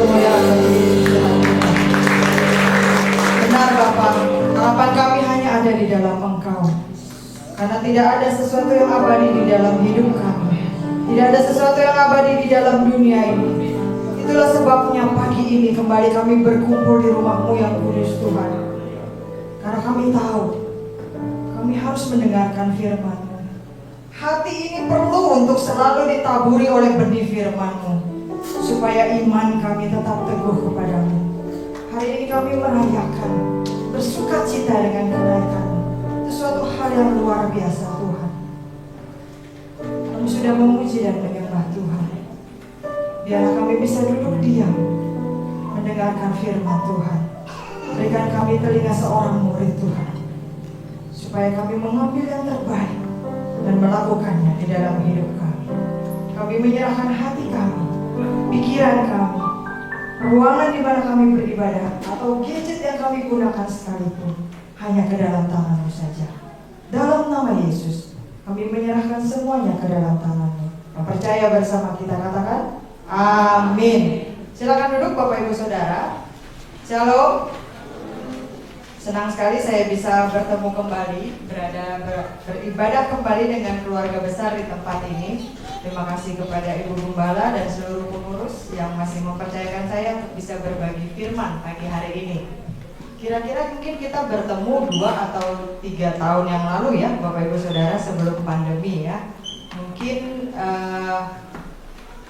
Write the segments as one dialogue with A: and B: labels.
A: kemuliaan bagi Tuhan. Benar Bapa, harapan kami hanya ada di dalam Engkau. Karena tidak ada sesuatu yang abadi di dalam hidup kami. Tidak ada sesuatu yang abadi di dalam dunia ini. Itulah sebabnya pagi ini kembali kami berkumpul di rumah-Mu yang kudus Tuhan. Karena kami tahu kami harus mendengarkan firman-Mu. Hati ini perlu untuk selalu ditaburi oleh benih firman-Mu, supaya iman kami tetap teguh kepadamu. Hari ini kami merayakan, bersuka cita dengan kenaikan-Mu. Itu suatu hal yang luar biasa Tuhan. Kami sudah memuji dan menyembah Tuhan. Biarlah kami bisa duduk diam, mendengarkan firman Tuhan. Berikan kami telinga seorang murid Tuhan, supaya kami mengambil yang terbaik dan melakukannya di dalam hidup kami. Kami menyerahkan hati kami, pikiran kami, ruangan di mana kami beribadah, atau gadget yang kami gunakan sekalipun, hanya ke dalam tangan-Mu saja. Dalam nama Yesus, kami menyerahkan semuanya ke dalam tangan-Mu. Percaya bersama kita, katakan amin. Silakan duduk Bapak Ibu Saudara. Shalom. Senang sekali saya bisa bertemu kembali, beribadah kembali dengan keluarga besar di tempat ini. Terima kasih kepada Ibu Gembala dan seluruh pengurus yang masih mempercayakan saya untuk bisa berbagi firman pagi hari ini. Kira-kira mungkin kita bertemu 2 atau 3 tahun yang lalu ya Bapak Ibu Saudara, sebelum pandemi ya. Mungkin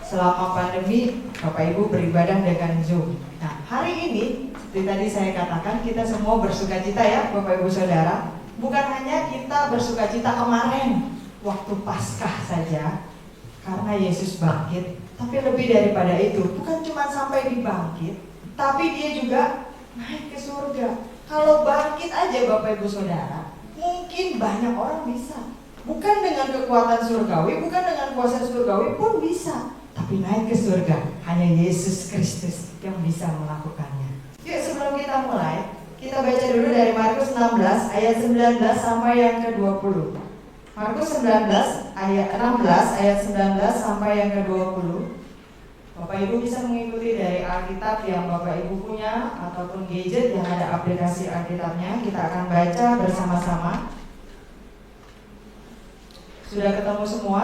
A: selama pandemi Bapak Ibu beribadah dengan Zoom. Nah hari ini seperti tadi saya katakan, kita semua bersuka cita ya Bapak Ibu Saudara. Bukan hanya kita bersuka cita kemarin waktu Paskah saja, karena Yesus bangkit. Tapi lebih daripada itu, bukan cuma sampai dibangkit, tapi dia juga naik ke surga. Kalau bangkit aja Bapak Ibu Saudara, mungkin banyak orang bisa. Bukan dengan kekuatan surgawi, bukan dengan kuasa surgawi pun bisa. Tapi naik ke surga, hanya Yesus Kristus yang bisa melakukannya. Yuk sebelum kita mulai, kita baca dulu dari Markus 16 ayat 19 sampai yang ke-20. Markus 16 ayat 19 sampai yang ke-20. Bapak Ibu bisa mengikuti dari Alkitab yang Bapak Ibu punya, ataupun gadget yang ada aplikasi Alkitabnya. Kita akan baca bersama-sama. Sudah ketemu semua?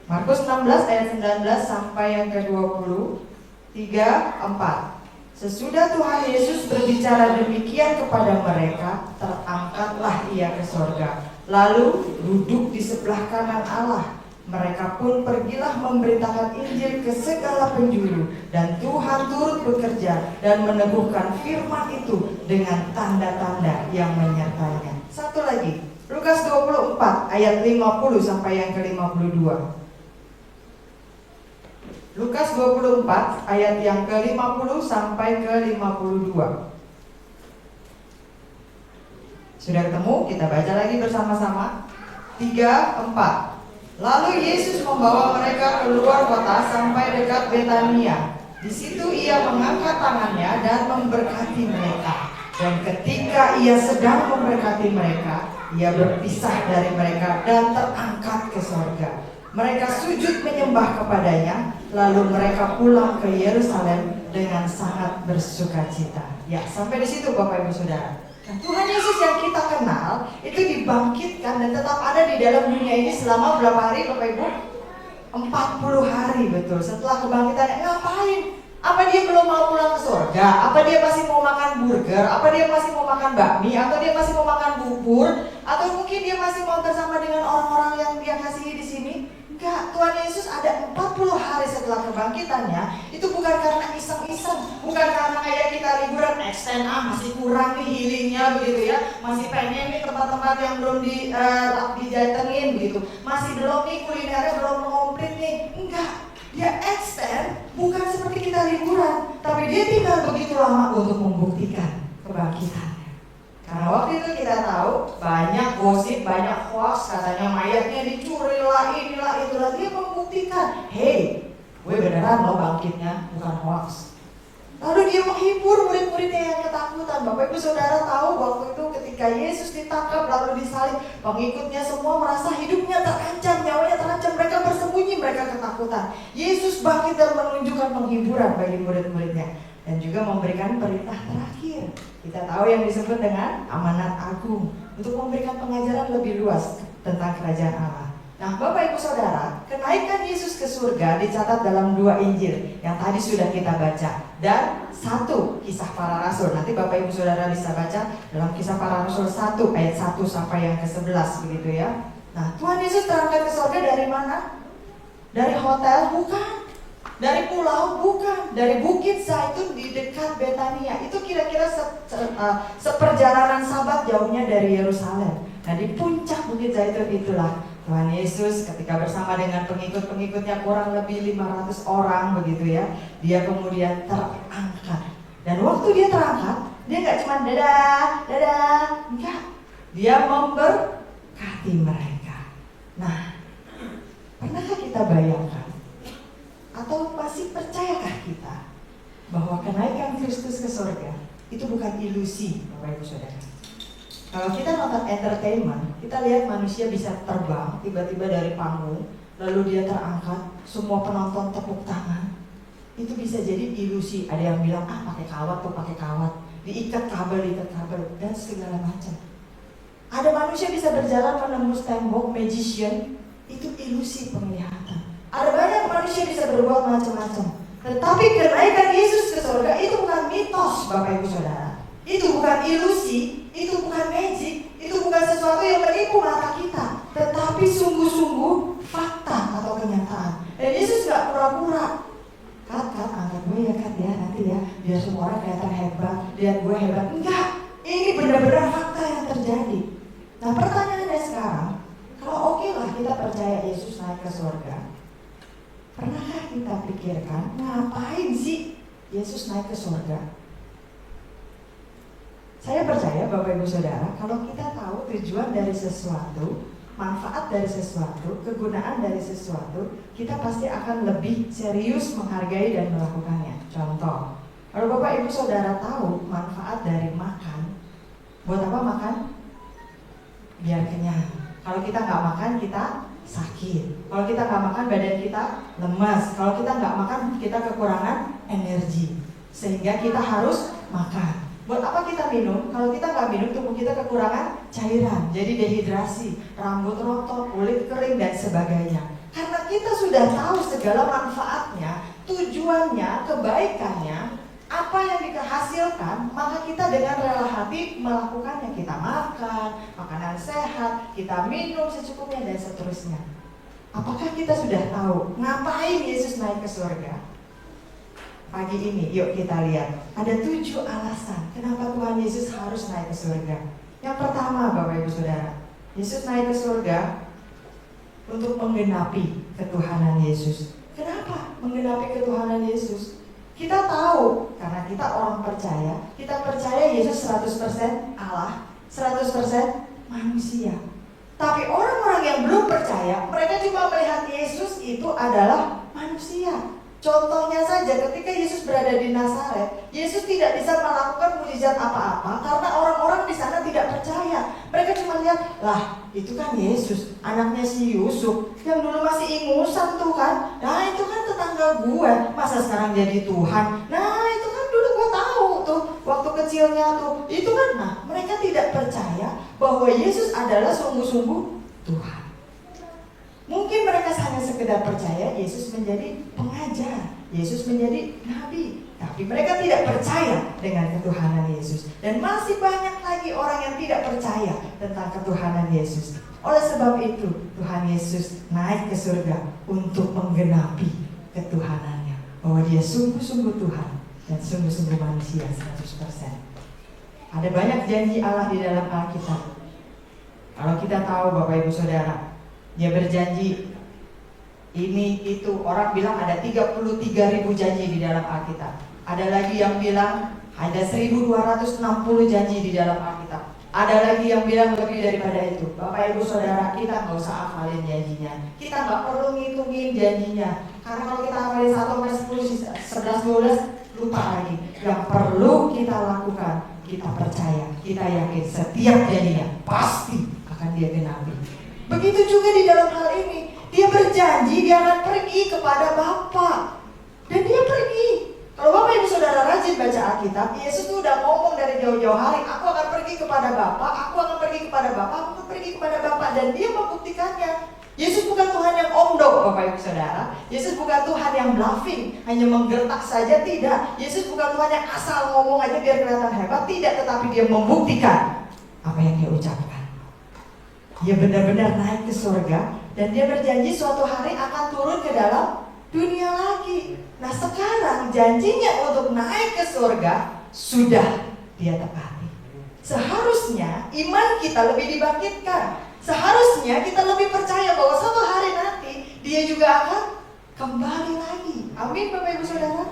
A: Markus 16 ayat 19 sampai yang ke-20. 3, 4. Sesudah Tuhan Yesus berbicara demikian kepada mereka, terangkatlah ia ke sorga, lalu duduk di sebelah kanan Allah. Mereka pun pergilah memberitakan Injil ke segala penjuru, dan Tuhan turut bekerja dan meneguhkan firman itu dengan tanda-tanda yang menyertainya. Satu lagi, Lukas 24 ayat 50 sampai yang ke-52. Lukas 24 ayat yang ke-50 sampai ke-52. Sudah ketemu? Kita baca lagi bersama-sama. 3, 4. Lalu Yesus membawa mereka keluar kota sampai dekat Betania. Di situ ia mengangkat tangannya dan memberkati mereka. Dan ketika ia sedang memberkati mereka, ia berpisah dari mereka dan terangkat ke sorga. Mereka sujud menyembah kepadanya, lalu mereka pulang ke Yerusalem dengan sangat bersuka cita. Ya, sampai di situ Bapak Ibu Saudara. Nah, Tuhan Yesus yang kita kenal itu dibangkitkan dan tetap ada di dalam dunia ini selama berapa hari Bapak Ibu? 40 hari betul. Setelah kebangkitannya ngapain? Apa dia belum mau pulang ke surga? Apa dia masih mau makan burger? Apa dia masih mau makan bakmi? Atau dia masih mau makan bubur? Atau mungkin dia masih mau bersama dengan orang-orang yang dia kasihi di sini? Enggak, Tuhan Yesus ada 40 hari setelah kebangkitannya. Itu bukan karena iseng-iseng, bukan karena kayak kita liburan extend masih kurang nih healingnya begitu ya, masih pengen nih tempat-tempat yang belum dijatengin begitu, masih belum nih kulinernya belum komplit nih. Enggak, dia extend bukan seperti kita liburan, tapi dia tinggal begitu lama untuk membuktikan kebangkitan. Karena waktu itu kita tahu banyak gosip, banyak hoax, katanya mayatnya dicuri lah, inilah itulah. Dia membuktikan, hey, gue beneran loh bangkitnya, bukan hoax. Lalu dia menghibur murid-muridnya yang ketakutan. Bapak Ibu Saudara tahu waktu itu ketika Yesus ditangkap lalu disalib, pengikutnya semua merasa hidupnya terancam, nyawanya terancam. Mereka bersembunyi, mereka ketakutan. ketakutan. Yesus bangkit dan menunjukkan penghiburan bagi murid-muridnya. Dan juga memberikan perintah terakhir. Kita tahu yang disebut dengan amanat agung. Untuk memberikan pengajaran lebih luas tentang kerajaan Allah. Nah, Bapak Ibu Saudara, kenaikan Yesus ke surga dicatat dalam 2 Injil yang tadi sudah kita baca, dan 1 Kisah Para Rasul. Nanti Bapak Ibu Saudara bisa baca dalam Kisah Para Rasul 1 ayat 1 sampai yang ke-11 begitu ya. Nah, Tuhan Yesus terangkat ke surga dari mana? Dari hotel? Bukan. Dari pulau? Bukan. Dari Bukit Zaitun di dekat Betania. Itu kira-kira seperjalanan Sabat jauhnya dari Yerusalem. Nah, di puncak Bukit Zaitun itulah Tuhan Yesus ketika bersama dengan pengikut-pengikutnya kurang lebih 500 orang begitu ya. Dia kemudian terangkat. Dan waktu dia terangkat, dia nggak cuma dadah, dadah, enggak. Dia memberkati mereka. Nah, pernahkah kita bayangkan atau masih percayakah kita bahwa kenaikan Kristus ke surga itu bukan ilusi, Bapak Ibu Saudara? Kalau kita nonton entertainment, kita lihat manusia bisa terbang tiba-tiba dari panggung, lalu dia terangkat, semua penonton tepuk tangan. Itu bisa jadi ilusi. Ada yang bilang, pakai kawat tuh, pakai kawat, diikat kabel, dan segala macam. Ada manusia bisa berjalan menembus tembok, magician, itu ilusi penglihatan. Ada banyak manusia bisa berbuat macam-macam. Tetapi kenaikan Yesus ke surga itu bukan mitos, Bapak Ibu Saudara. Itu bukan ilusi, itu bukan magic, itu bukan sesuatu yang menipu mata kita, tetapi sungguh-sungguh fakta atau kenyataan. Dan Yesus gak pura-pura. Kat, angkat gue ya Kat ya, nanti ya, biar semua orang kelihatan hebat, lihat gue hebat. Enggak, ini benar-benar fakta yang terjadi. Nah, pertanyaannya sekarang, kalau oke lah kita percaya Yesus naik ke surga, pernahkah kita pikirkan ngapain sih Yesus naik ke surga? Saya percaya Bapak Ibu Saudara, kalau kita tahu tujuan dari sesuatu, manfaat dari sesuatu, kegunaan dari sesuatu, kita pasti akan lebih serius menghargai dan melakukannya. Contoh, kalau Bapak Ibu Saudara tahu manfaat dari makan, buat apa makan? Biar kenyang. Kalau kita nggak makan, kita sakit. Kalau kita nggak makan, badan kita lemas. Kalau kita nggak makan, kita kekurangan energi. Sehingga kita harus makan. Buat apa kita minum? Kalau kita nggak minum, tubuh kita kekurangan cairan, jadi dehidrasi, rambut rontok, kulit kering, dan sebagainya. Karena kita sudah tahu segala manfaatnya, tujuannya, kebaikannya, apa yang dihasilkan, maka kita dengan rela hati melakukannya. Kita makan, makanan sehat, kita minum secukupnya, dan seterusnya. Apakah kita sudah tahu ngapain Yesus naik ke surga? Pagi ini, yuk kita lihat. Ada 7 alasan kenapa Tuhan Yesus harus naik ke surga. Yang pertama, Bapak Ibu Saudara, Yesus naik ke surga untuk menggenapi ketuhanan Yesus. Kenapa menggenapi ketuhanan Yesus? Kita tahu, karena kita orang percaya, kita percaya Yesus 100% Allah, 100% manusia. Tapi orang-orang yang belum percaya, mereka cuma melihat Yesus itu adalah manusia. Contohnya saja ketika Yesus berada di Nazaret, Yesus tidak bisa melakukan mukjizat apa-apa karena orang-orang di sana tidak percaya. Mereka cuma lihat, lah itu kan Yesus, anaknya si Yusuf yang dulu masih ingusan tuh kan. Nah itu kan tetangga gue, masa sekarang jadi Tuhan. Nah itu kan dulu gue tahu tuh waktu kecilnya tuh. Itu kan, nah mereka tidak percaya bahwa Yesus adalah sungguh-sungguh Tuhan. Mungkin mereka hanya sekedar percaya Yesus menjadi pengajar, Yesus menjadi nabi, tapi mereka tidak percaya dengan ketuhanan Yesus. Dan masih banyak lagi orang yang tidak percaya tentang ketuhanan Yesus. Oleh sebab itu, Tuhan Yesus naik ke surga untuk menggenapi ketuhanannya, bahwa dia sungguh-sungguh Tuhan dan sungguh-sungguh manusia 100%. Ada banyak janji Allah di dalam Alkitab. Kalau kita tahu Bapak Ibu Saudara, dia berjanji ini itu, orang bilang ada 33.000 janji di dalam Alkitab. Ada lagi yang bilang ada 1.260 janji di dalam Alkitab. Ada lagi yang bilang lebih daripada itu. Bapak Ibu Saudara, kita nggak usah hafalin janjinya. Kita nggak perlu ngitungin janjinya. Karena kalau kita hafalin 1 sampai 10, 11, 12, lupa lagi. Yang perlu kita lakukan, kita percaya, kita yakin setiap janjinya pasti akan dia genapi. Begitu juga di dalam hal ini, Dia berjanji dia akan pergi kepada Bapa. Dan dia pergi. Kalau Bapak Ibu Saudara rajin baca Alkitab, Yesus itu udah ngomong dari jauh-jauh hari, aku akan pergi kepada Bapa, aku akan pergi kepada Bapa, aku akan pergi kepada Bapa. Dan dia membuktikannya. Yesus bukan Tuhan yang omdo, Bapak Ibu Saudara. Yesus bukan Tuhan yang bluffing, hanya menggertak saja, tidak. Yesus bukan Tuhan yang asal ngomong aja biar kelihatan hebat, tidak. Tetapi dia membuktikan apa yang dia ucapkan. Dia benar-benar naik ke surga, dan dia berjanji suatu hari akan turun ke dalam dunia lagi. Nah sekarang janjinya untuk naik ke surga sudah dia tepati. Seharusnya iman kita lebih dibangkitkan. Seharusnya kita lebih percaya bahwa suatu hari nanti dia juga akan kembali lagi. Amin Bapak Ibu Saudara.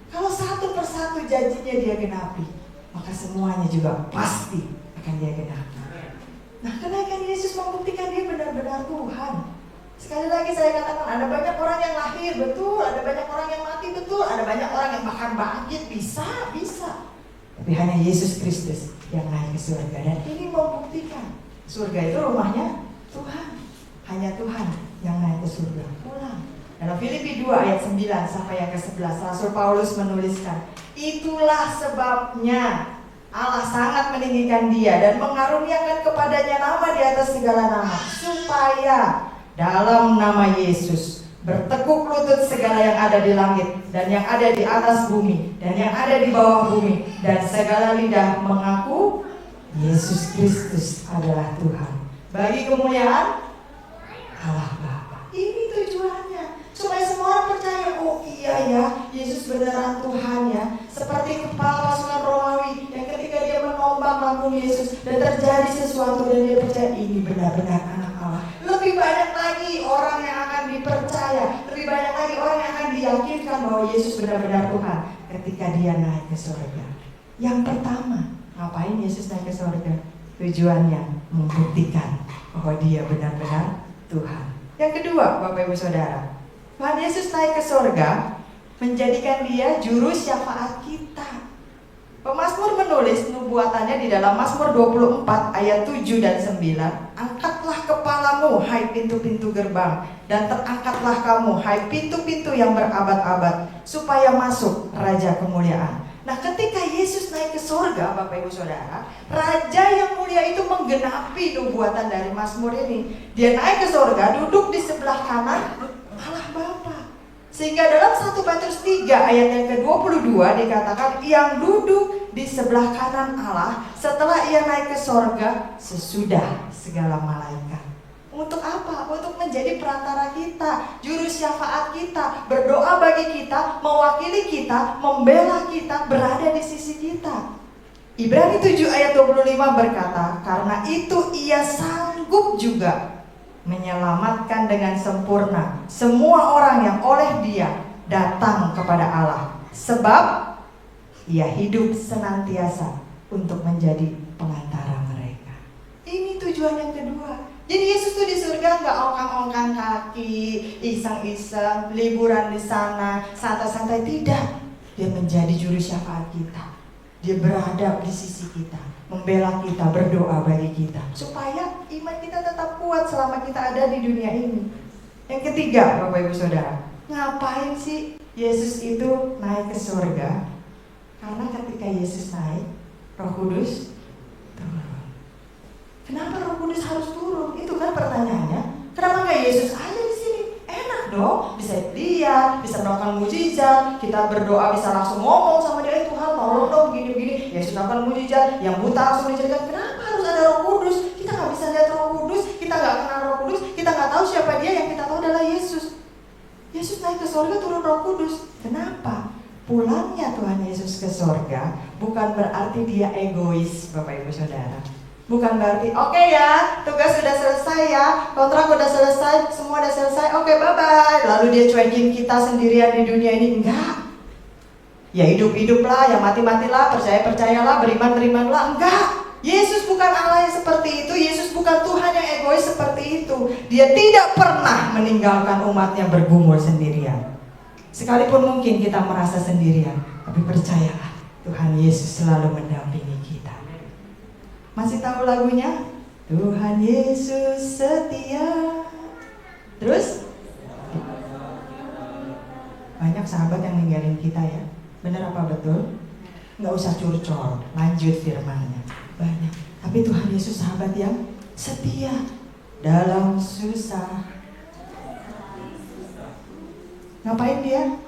A: Kalau satu persatu janjinya dia genapi, maka semuanya juga pasti akan dia genapi. Nah kenaikan Yesus membuktikan dia benar-benar Tuhan. Sekali lagi saya katakan, ada banyak orang yang lahir, betul. Ada banyak orang yang mati, betul. Ada banyak orang yang bahkan bangkit, bisa. Tapi hanya Yesus Kristus yang naik ke surga. Dan ini membuktikan surga itu rumahnya Tuhan. Hanya Tuhan yang naik ke surga. Pulang. Dalam Filipi 2 ayat 9 sampai yang ke-11, Rasul Paulus menuliskan, itulah sebabnya Allah sangat meninggikan dia dan mengaruniakan kepadanya nama di atas segala nama, supaya dalam nama Yesus bertekuk lutut segala yang ada di langit dan yang ada di atas bumi dan yang ada di bawah bumi, dan segala lidah mengaku Yesus Kristus adalah Tuhan, bagi kemuliaan Allah Bapa. Ini tujuannya, supaya semua orang percaya, oh iya ya, Yesus beneran Tuhan ya. Seperti kepala pasukan Romawi yang ketika dia menombak lambung Yesus dan terjadi sesuatu dan dia percaya ini benar-benar anak Allah. Lebih banyak lagi orang yang akan dipercaya, lebih banyak lagi orang yang akan diyakinkan bahwa Yesus benar-benar Tuhan ketika dia naik ke surga. Yang pertama, ngapain Yesus naik ke surga? Tujuannya membuktikan bahwa dia benar-benar Tuhan. Yang kedua, Bapak Ibu Saudara, Tuhan Yesus naik ke surga menjadikan dia juru syafaat kita. Pemazmur menulis nubuatannya di dalam Mazmur 24 ayat 7 dan 9. Angkatlah kepalamu hai pintu-pintu gerbang, dan terangkatlah kamu hai pintu-pintu yang berabad-abad, supaya masuk Raja kemuliaan. Nah ketika Yesus naik ke surga, Bapak Ibu Saudara, Raja yang mulia itu menggenapi nubuatan dari Mazmur ini. Dia naik ke surga, duduk di sebelah kanan Allah Bapa. Sehingga dalam 1 Petrus 3 ayat yang ke-22 dikatakan, yang duduk di sebelah kanan Allah setelah ia naik ke surga sesudah segala malaikat. Untuk apa? Untuk menjadi perantara kita, juru syafaat kita, berdoa bagi kita, mewakili kita, membela kita, berada di sisi kita. Ibrani 7 ayat 25 berkata, karena itu ia sanggup juga menyelamatkan dengan sempurna semua orang yang oleh dia datang kepada Allah, sebab ia hidup senantiasa untuk menjadi pengantara mereka. Ini tujuan yang kedua. Jadi Yesus tuh di surga nggak ongkang-ongkang kaki, iseng-iseng, liburan di sana, santai-santai, tidak. Dia menjadi juru syafaat kita. Dia berada di sisi kita, membela kita, berdoa bagi kita, supaya iman kita tetap kuat selama kita ada di dunia ini. Yang ketiga, Bapak Ibu Saudara, ngapain sih Yesus itu naik ke surga? Karena ketika Yesus naik, Roh Kudus turun. Kenapa Roh Kudus harus turun? Itu kan pertanyaannya. Kenapa nggak Yesus aja di sini? Enak dong, bisa lihat, bisa melakukan mujizat, kita berdoa bisa langsung ngomong sama dia, Tuhan tolong dong begini-begini. Yesus melakukan mujizat, yang buta langsung diceritakan. Kenapa harus ada Roh Kudus? Kita nggak bisa lihat Roh Kudus, kita nggak kenal Roh Kudus, kita nggak tahu siapa dia. Yang kita tahu adalah Yesus. Yesus naik ke surga, turun Roh Kudus. Kenapa? Pulangnya Tuhan Yesus ke surga bukan berarti dia egois, Bapak Ibu Saudara. Bukan berarti, oke ya, tugas sudah selesai ya, kontrak udah selesai, semua udah selesai, oke bye-bye. Lalu dia cuekin kita sendirian di dunia ini. Enggak. Ya hidup-hiduplah, ya mati-matilah, percaya-percayalah, beriman-berimanlah. Enggak. Yesus bukan Allah yang seperti itu. Yesus bukan Tuhan yang egois seperti itu. Dia tidak pernah meninggalkan umatnya bergumul sendirian. Sekalipun mungkin kita merasa sendirian, tapi percayalah, Tuhan Yesus selalu mendampingi kita. Masih tahu lagunya? Tuhan Yesus setia Terus banyak sahabat yang ninggalin kita ya. Benar apa betul? Nggak usah curcol, lanjut firman-Nya. Banyak. Tapi Tuhan Yesus sahabat yang setia dalam susah. Ngapain dia?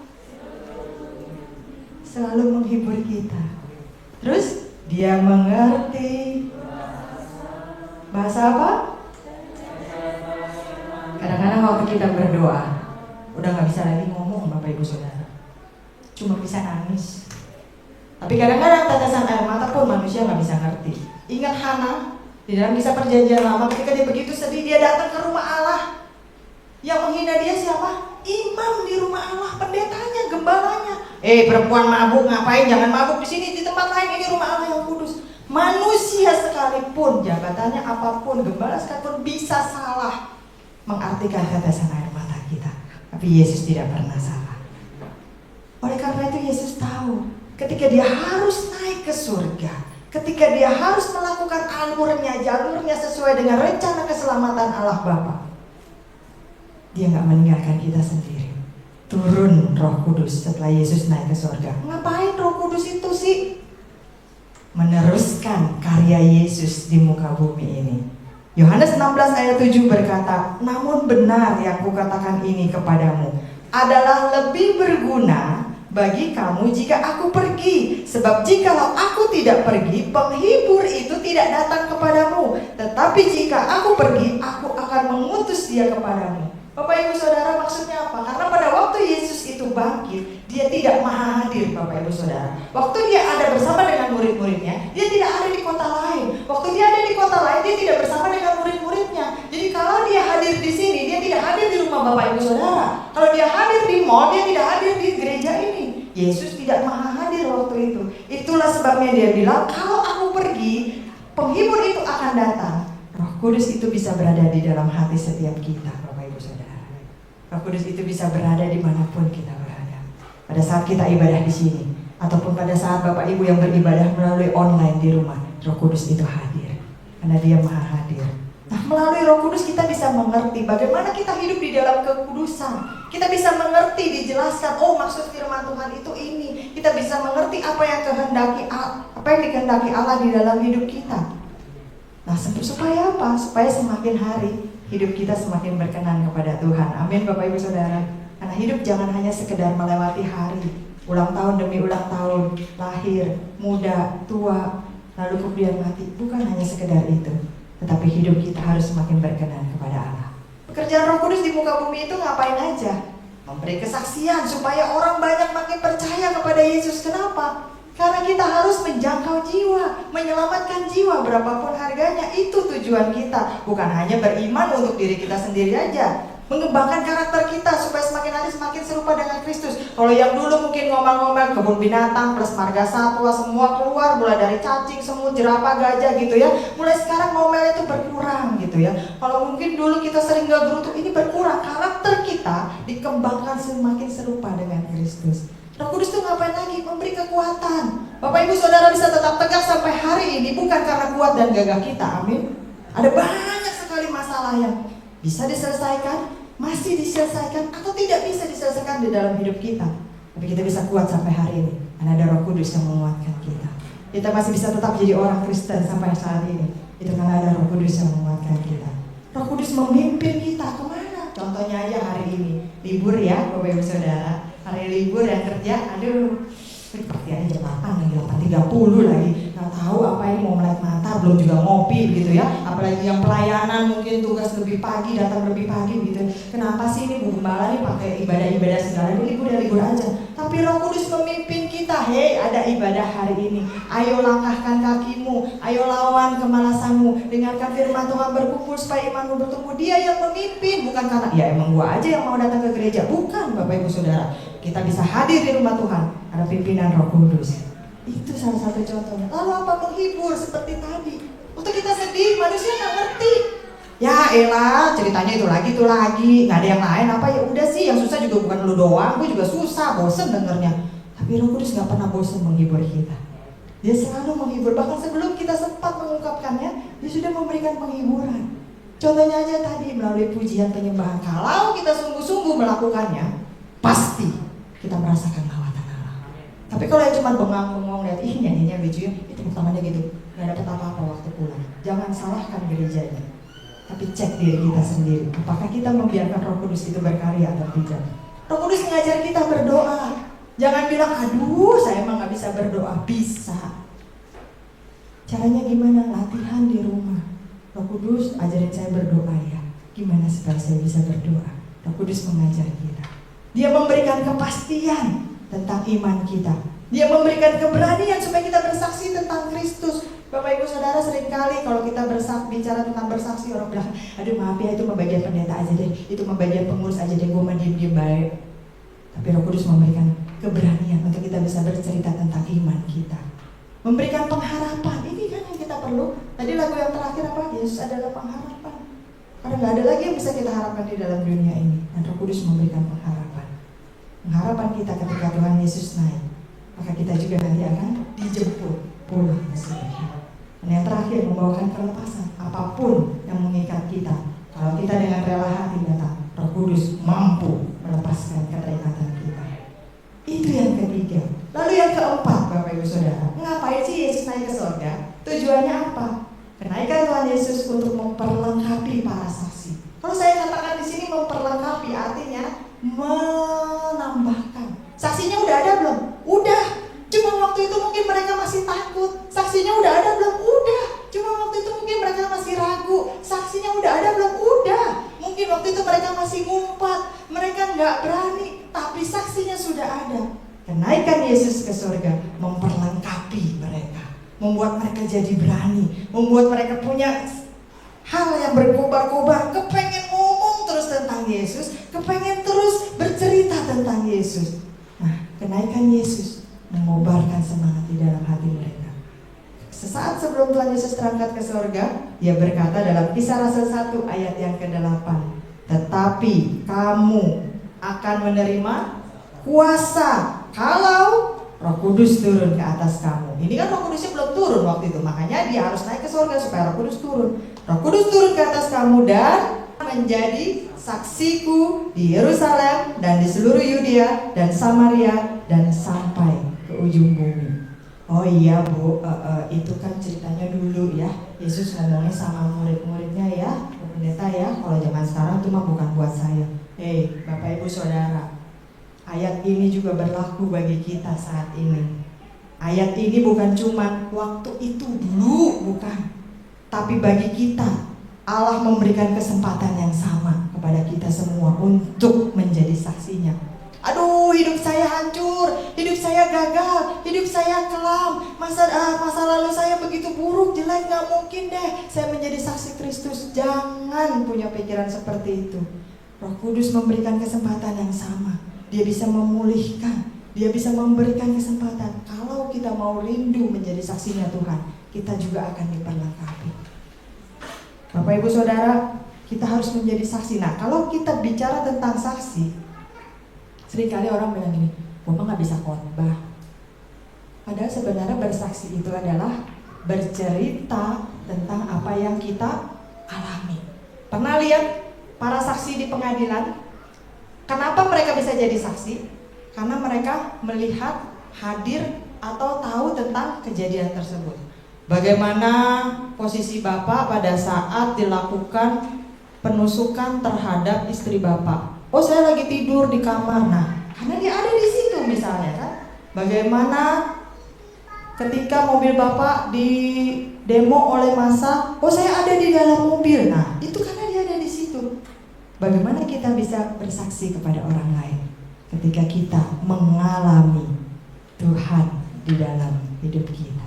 A: Selalu menghibur kita. Terus dia mengerti. Bahasa apa? Kadang-kadang waktu kita berdoa udah gak bisa lagi ngomong Bapak Ibu Saudara, cuma bisa nangis. Tapi kadang-kadang tetesan air mata pun manusia gak bisa ngerti. Ingat Hana di dalam Kisah Perjanjian Lama, ketika dia begitu sedih, dia datang ke rumah Allah. Yang menghina dia siapa? Imam di rumah Allah, pendetanya, gembalanya. Perempuan mabuk ngapain? Jangan mabuk di sini, di tempat lain. Ini rumah Allah yang kudus. Manusia sekalipun, jabatannya apapun, gembala sekalipun bisa salah mengartikan tetesan air mata kita. Tapi Yesus tidak pernah salah. Oleh karena itu Yesus tahu ketika dia harus naik ke surga, ketika dia harus melakukan jalurnya sesuai dengan rencana keselamatan Allah Bapa, dia gak meninggalkan kita sendiri. Turun Roh Kudus setelah Yesus naik ke surga. Ngapain Roh Kudus itu sih? Meneruskan karya Yesus di muka bumi ini. Yohanes 16 ayat 7 berkata, namun benar yang kukatakan ini kepadamu adalah lebih berguna bagi kamu jika aku pergi. Sebab jikalau aku tidak pergi, penghibur itu tidak datang kepadamu. Tetapi jika aku pergi, aku akan mengutus dia kepadamu. Bapak Ibu Saudara, maksudnya apa? Karena pada waktu Yesus itu bangkit, dia tidak maha hadir Bapak Ibu Saudara. Waktu dia ada bersama dengan murid-muridnya, dia tidak ada di kota lain. Waktu dia ada di kota lain, dia tidak bersama dengan murid-muridnya. Jadi kalau dia hadir di sini, dia tidak hadir di rumah Bapak Ibu Saudara. Kalau dia hadir di mall, dia tidak hadir di gereja ini. Yesus tidak maha hadir waktu itu. Itulah sebabnya dia bilang, kalau aku pergi, penghibur itu akan datang. Roh Kudus itu bisa berada di dalam hati setiap kita, Bapak Ibu Saudara. Roh Kudus itu bisa berada dimanapun kita berada. Pada saat kita ibadah di sini, ataupun pada saat Bapak Ibu yang beribadah melalui online di rumah, Roh Kudus itu hadir, karena dia maha hadir. Nah, melalui Roh Kudus kita bisa mengerti bagaimana kita hidup di dalam kekudusan. Kita bisa mengerti, dijelaskan, oh maksud firman Tuhan itu ini. Kita bisa mengerti apa yang dikehendaki Allah di dalam hidup kita. Nah, supaya apa? Supaya semakin hari hidup kita semakin berkenan kepada Tuhan. Amin Bapak Ibu Saudara. Karena hidup jangan hanya sekedar melewati hari, ulang tahun demi ulang tahun, lahir, muda, tua, lalu kemudian mati. Bukan hanya sekedar itu, tetapi hidup kita harus semakin berkenan kepada Allah. Pekerjaan Roh Kudus di muka bumi itu ngapain aja? Memberi kesaksian supaya orang banyak makin percaya kepada Yesus. Kenapa? Karena kita harus menjangkau jiwa, menyelamatkan jiwa berapapun harganya. Itu tujuan kita. Bukan hanya beriman untuk diri kita sendiri aja, mengembangkan karakter kita supaya semakin hari semakin serupa dengan Kristus. Kalau yang dulu mungkin ngomel-ngomel kebun binatang plus marga satwa semua keluar, mulai dari cacing, semut, jerapah, gajah gitu ya. Mulai sekarang ngomel itu berkurang gitu ya. Kalau mungkin dulu kita sering gak gerutu, ini berkurang. Karakter kita dikembangkan semakin serupa dengan Kristus. Roh Kudus itu ngapain lagi? Memberi kekuatan. Bapak Ibu Saudara bisa tetap tegak sampai hari ini bukan karena kuat dan gagah kita, amin. Ada banyak sekali masalah yang bisa diselesaikan, masih diselesaikan, atau tidak bisa diselesaikan di dalam hidup kita. Tapi kita bisa kuat sampai hari ini karena ada Roh Kudus yang menguatkan kita. Kita masih bisa tetap jadi orang Kristen sampai saat ini. Itu karena ada Roh Kudus yang menguatkan kita. Roh Kudus memimpin kita kemana? Contohnya aja hari ini, libur ya Bapak Ibu Saudara. Hari libur yang kerja, aduh, seperti aja jam 8 lagi, 8.30 lagi. Gak tahu apa ini mau melek mata, belum juga ngopi gitu ya. Apalagi yang pelayanan mungkin tugas lebih pagi, datang lebih pagi gitu. Kenapa sih ini Bu Gembala nih pakai ibadah-ibadah segala, ini libur aja. Tapi Roh Kudus memimpin kita, hei ada ibadah hari ini. Ayo langkahkan kakimu, ayo lawan kemalasanmu. Dengarkan firman Tuhan, berkumpul supaya imanmu bertumbuh. Dia yang memimpin, bukan karena ya emang gua aja yang mau datang ke gereja. Bukan Bapak Ibu Saudara. Kita bisa hadir di rumah Tuhan, ada pimpinan Roh Kudus. Itu salah satu contohnya. Lalu apa? Menghibur seperti tadi. Untuk kita sedih, manusia gak ngerti. Ya elah, ceritanya itu lagi, gak ada yang lain apa, ya udah sih, yang susah juga bukan lu doang, gue juga susah, bosen dengernya. Tapi Roh Kudus gak pernah bosen menghibur kita. Dia selalu menghibur, bahkan sebelum kita sempat mengungkapkannya, dia sudah memberikan penghiburan. Contohnya aja tadi melalui pujian penyembahan. Kalau kita sungguh-sungguh melakukannya, pasti kita merasakan lawatan Allah. Tapi kalau yang cuma bengong-bengong lihat nyanyinya lucu ya, itu tangannya gitu, nggak dapat apa-apa waktu pulang. Jangan salahkan gerejanya, tapi cek diri kita sendiri. Apakah kita membiarkan Roh Kudus itu berkarya atau tidak? Roh Kudus mengajar kita berdoa. Jangan bilang, aduh saya emang nggak bisa berdoa. Bisa. Caranya gimana? Latihan di rumah. Roh Kudus ajarin saya berdoa ya. Gimana supaya saya bisa berdoa? Roh Kudus mengajar kita. Dia memberikan kepastian tentang iman kita. Dia memberikan keberanian supaya kita bersaksi tentang Kristus. Bapak Ibu Saudara, seringkali kalau kita bicara tentang bersaksi, orang bilang, aduh maaf ya, itu membagian pendeta aja deh, itu membagian pengurus aja deh, gue mah diem-diem baik. Tapi Roh Kudus memberikan keberanian untuk kita bisa bercerita tentang iman kita, memberikan pengharapan. Ini kan yang kita perlu. Tadi lagu yang terakhir apa? Yesus adalah pengharapan. Karena gak ada lagi yang bisa kita harapkan di dalam dunia ini. Dan Roh Kudus memberikan pengharapan. Pengharapan kita ketika Tuhan Yesus naik, maka kita juga nanti akan dijemput pulang ke surga. Dan yang terakhir, membawakan kelepasan. Apapun yang mengikat kita, kalau kita dengan rela hati datang, Roh Kudus mampu melepaskan keterikatan kita. Itu yang ketiga. Lalu yang keempat, Bapak Ibu Saudara, ngapain sih Yesus naik ke surga? Tujuannya apa? Kenaikan Tuhan Yesus untuk memperlengkapi para saksi. Kalau saya katakan di sini memperlengkapi, artinya menambahkan. Saksinya udah ada belum? Udah. Cuma waktu itu mungkin mereka masih takut. Saksinya udah ada belum? Udah. Cuma waktu itu mungkin mereka masih ragu. Saksinya udah ada belum? Udah. Mungkin waktu itu mereka masih ngumpat, mereka nggak berani, tapi saksinya sudah ada. Kenaikan Yesus ke surga memperlengkapi mereka, membuat mereka jadi berani, membuat mereka punya hal yang berkobar-kobar, kepengen ngomong terus tentang Yesus, kepengen terus bercerita tentang Yesus. Nah, kenaikan Yesus mengobarkan semangat di dalam hati mereka. Sesaat sebelum Tuhan Yesus terangkat ke surga, Dia berkata dalam Kisah Rasul 1 ayat yang ke-8, tetapi kamu akan menerima kuasa kalau Roh Kudus turun ke atas kamu. Ini kan Roh Kudusnya belum turun waktu itu, makanya Dia harus naik ke surga supaya Roh Kudus turun. Roh Kudus turun ke atas kamu dan menjadi saksiku di Yerusalem dan di seluruh Yudea dan Samaria dan sampai ke ujung bumi. Oh iya Bu, itu kan ceritanya dulu ya. Yesus ngomongnya sama murid-muridnya ya, pendeta ya. Kalau zaman sekarang itu mah bukan buat saya. Hei Bapak Ibu Saudara, ayat ini juga berlaku bagi kita saat ini. Ayat ini bukan cuma waktu itu dulu, bukan. Tapi bagi kita, Allah memberikan kesempatan yang sama kepada kita semua untuk menjadi saksinya. Aduh, hidup saya hancur, hidup saya gagal, hidup saya kelam, masa lalu saya begitu buruk, jelek, gak mungkin deh saya menjadi saksi Kristus. Jangan punya pikiran seperti itu. Roh Kudus memberikan kesempatan yang sama. Dia bisa memulihkan, Dia bisa memberikan kesempatan. Kalau kita mau rindu menjadi saksinya Tuhan, kita juga akan diperlengkapi. Bapak Ibu Saudara, kita harus menjadi saksi. Nah, kalau kita bicara tentang saksi, seringkali orang bilang gini, gue mah gak bisa khotbah. Padahal sebenarnya bersaksi itu adalah bercerita tentang apa yang kita alami. Pernah lihat para saksi di pengadilan? Kenapa mereka bisa jadi saksi? Karena mereka melihat, hadir, atau tahu tentang kejadian tersebut. Bagaimana posisi Bapak pada saat dilakukan penusukan terhadap istri Bapak? Oh, saya lagi tidur di kamar. Nah, karena dia ada di situ misalnya kan. Bagaimana ketika mobil Bapak di demo oleh massa? Oh, saya ada di dalam mobil. Nah, itu karena dia ada di situ. Bagaimana kita bisa bersaksi kepada orang lain ketika kita mengalami Tuhan di dalam hidup kita?